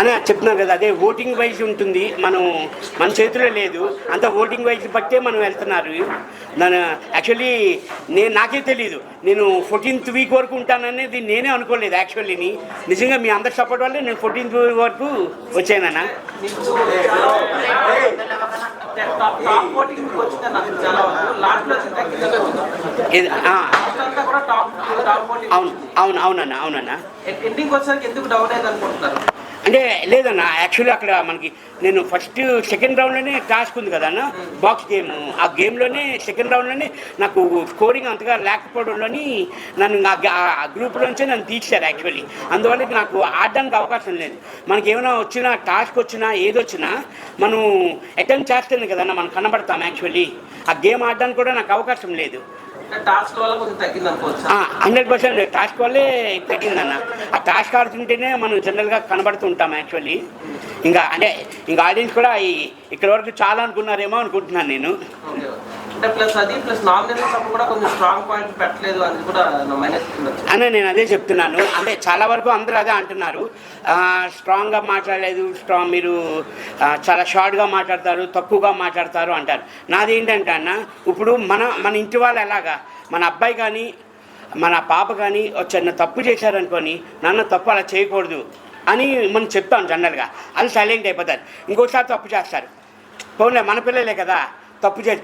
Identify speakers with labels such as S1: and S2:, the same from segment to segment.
S1: అని చెప్తున్నారు కదా, అదే ఓటింగ్ వైజ్ ఉంటుంది, మన చేతిలో లేదు, అంత ఓటింగ్ వైజ్ బట్టే మనం వెళ్తున్నారు. నన్ను యాక్చువల్లీ నాకే తెలియదు, నేను 14th వీక్ వరకు ఉంటాననేది నేనే అనుకోలేదు యాక్చువల్లీని. నిజంగా మీ అందరి సపోర్ట్ వల్లే నేను 14th వీక్ వరకు వచ్చానన్నా. అవునన్నా. అంటే లేదన్న, యాక్చువల్లీ అక్కడ మనకి నేను ఫస్ట్ సెకండ్ రౌండ్లోనే టాస్క్ ఉంది కదా అన్న, బాక్స్ గేమ్. ఆ గేమ్లోనే సెకండ్ రౌండ్లోనే నాకు స్కోరింగ్ అంతగా లేకపోవడంలోని నన్ను ఆ గ్రూప్లోంచే నన్ను తీర్చారు యాక్చువల్లీ. అందువల్ల నాకు ఆడడానికి అవకాశం లేదు. మనకి ఏమైనా వచ్చినా, టాస్క్ వచ్చినా, ఏదొచ్చినా మనం అటెంప్ట్ చేస్తేనే కదన్నా మనం కనబడతాం యాక్చువల్లీ. ఆ గేమ్ ఆడడానికి కూడా నాకు అవకాశం లేదు. 100% టాస్క్ వల్లే తగ్గిందన్న. ఆ టాస్క్ ఆడుతుంటేనే మనం జనరల్గా కనబడుతుంటాం యాక్చువల్లీ. ఇంకా ఆడియన్స్ కూడా ఇక్కడ వరకు చాలా అనుకున్నారేమో అనుకుంటున్నాను నేను. అన్న నేను అదే చెప్తున్నాను, అంటే చాలా వరకు అందరూ అదే అంటున్నారు, స్ట్రాంగ్గా మాట్లాడలేదు, మీరు చాలా షార్ట్గా మాట్లాడతారు, తక్కువగా మాట్లాడతారు అంటారు. నాది ఏంటంటే అన్న, ఇప్పుడు మన ఇంటి వాళ్ళు ఎలాగా, మన అబ్బాయి కానీ మన పాప కానీ చిన్న తప్పు చేశారనుకొని, నాన్న తప్పు అలా చేయకూడదు అని మనం చెప్తాం జనరల్గా, అది సైలెంట్ అయిపోతారు. ఇంకోసారి తప్పు చేస్తారు, పోన్లే మన పిల్లలే కదా,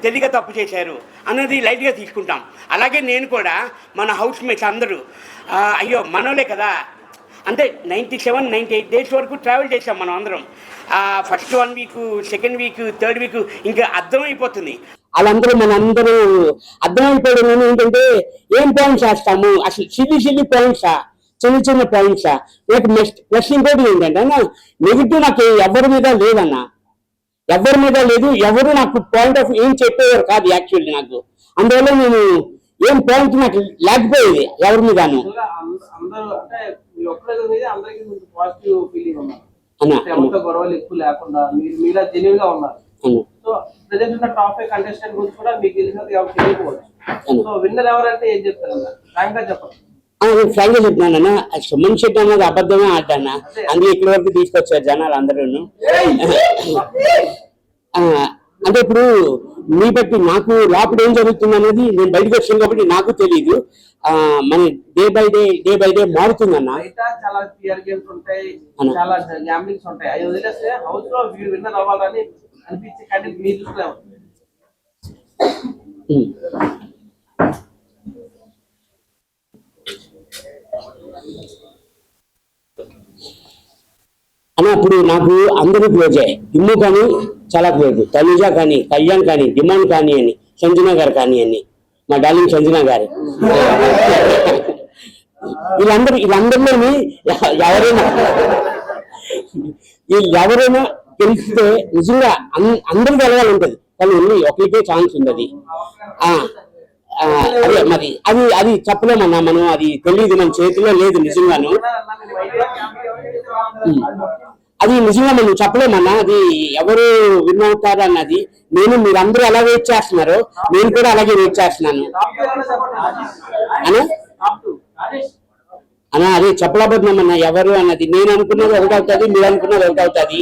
S1: తెలియక తప్పు చేశారు అన్నది లైట్గా తీసుకుంటాం. అలాగే నేను కూడా మన హౌస్ మేట్స్ అందరూ అయ్యో మనోలే కదా, అంటే 97-98 డేస్ వరకు ట్రావెల్ చేసాం మనం అందరం. First 1 week, second week, third week ఇంకా అర్థమైపోతుంది. వాళ్ళందరూ మనందరూ అర్థమైపోవడం ఏంటంటే ఏం పాయింట్స్ వేస్తాము, అసలు చిన్ని పాయింట్సా, చిన్న పాయింట్సా. నాకు ప్లస్ ఇంకోటి ఏంటంటే నెగిటివ్ నాకు ఎవరి మీద లేదన్నా, ఎవరి మీద లేదు. ఎవరు నాకు పాయింట్ ఆఫ్ ఏం చెప్పేవారు కాదు యాక్చువల్లీ నాకు. అందువల్ల నేను ఏం పాయింట్ నాకు లేకపోయేది ఎవరి మీదను. ఫ్రాంక్ గా చెప్తున్నానన్న, సుమన్ శెట్టి అన్నది అబద్ధమే ఆడ్డానా, అందుకే ఇక్కడి వరకు తీసుకొచ్చారు జనాలు అందరూ. అంటే ఇప్పుడు మీ బట్టి నాకు లోపల ఏం జరుగుతుంది అనేది నేను బయటకు వచ్చాను కాబట్టి నాకు తెలియదు. మన డే బై డే మారుతుందన్న.
S2: చాలా ఫియర్ గేమ్స్ ఉంటాయి, చాలా గ్యాంబ్లింగ్స్ ఉంటాయి. అవి వదిలేస్తే హౌస్ లో విన్నర్ అవ్వాలని అనిపించే కంటెంట్ మీరు చూసుకోవాలి.
S1: అన్న అప్పుడు నాకు అందరూ క్లోజే, ఇమ్ము కానీ చాలా క్లోజ్, తనుజ కానీ, కళ్యాణ్ కానీ, డిమాండ్ కానీ అని, సంజన గారు కానీ అని, మా డార్లింగ్ సంజన గారు, వీళ్ళందరిలోని ఎవరైనా తెలిస్తే నిజంగా అందరూ గెలవాలి ఉంటుంది, కానీ ఒకరికే ఛాన్స్ ఉంది. అదే మరి అది చెప్పలేమన్నా, మనం అది తెలియదు, మన చేతిలో లేదు నిజంగాను. అది నిజంగా మనం చెప్పలేమన్నా, అది ఎవరు విన్ అవుతారు అన్నది. మీరందరూ ఎలా వెయిట్ చేస్తున్నారో నేను కూడా అలాగే వెయిట్ చేస్తున్నాను అన్నా. అదే చెప్పలేకపోతున్నామన్నా ఎవరు అన్నది. నేను అనుకున్నది ఒకటి అవుతుంది, మీరు అనుకున్నది ఒకటి అవుతుంది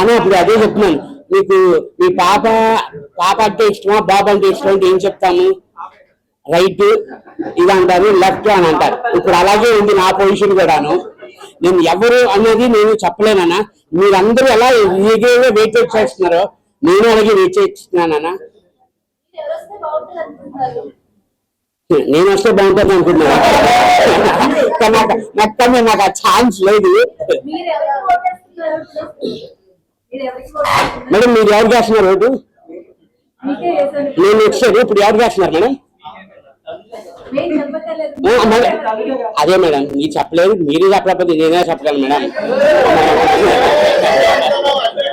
S1: అన్న. ఇప్పుడు అదే చెప్తున్నాను మీకు, మీ పాప అంటే ఇష్టమా, బాబు అంటే ఇష్టం అంటే ఏం చెప్తాము, రైట్ ఇది అంటారు, లెఫ్ట్ అని అంటారు. ఇప్పుడు అలాగే ఉంది నా పొజిషన్ కూడాను. నేను ఎవరు అనేది నేను చెప్పలేనన్నా. మీరందరూ ఎలా ఈగర్గా వెయిట్ చేస్తున్నారో నేను అలాగే వెయిట్ చేస్తున్నానన్నా. నేను వస్తే బాగుంటుంది అనుకుంటున్నాను, నాకు ఆ ఛాన్స్ లేదు. మేడం మీరు ఎవరు చేస్తున్నారు ఓటు? నేను వచ్చాను, ఇప్పుడు ఎవరు చేస్తున్నారు మేడం? అదే మేడం మీరు చెప్పలేదు, మీరే చెప్పలేకపోతే నేనే చెప్పగలను మేడం.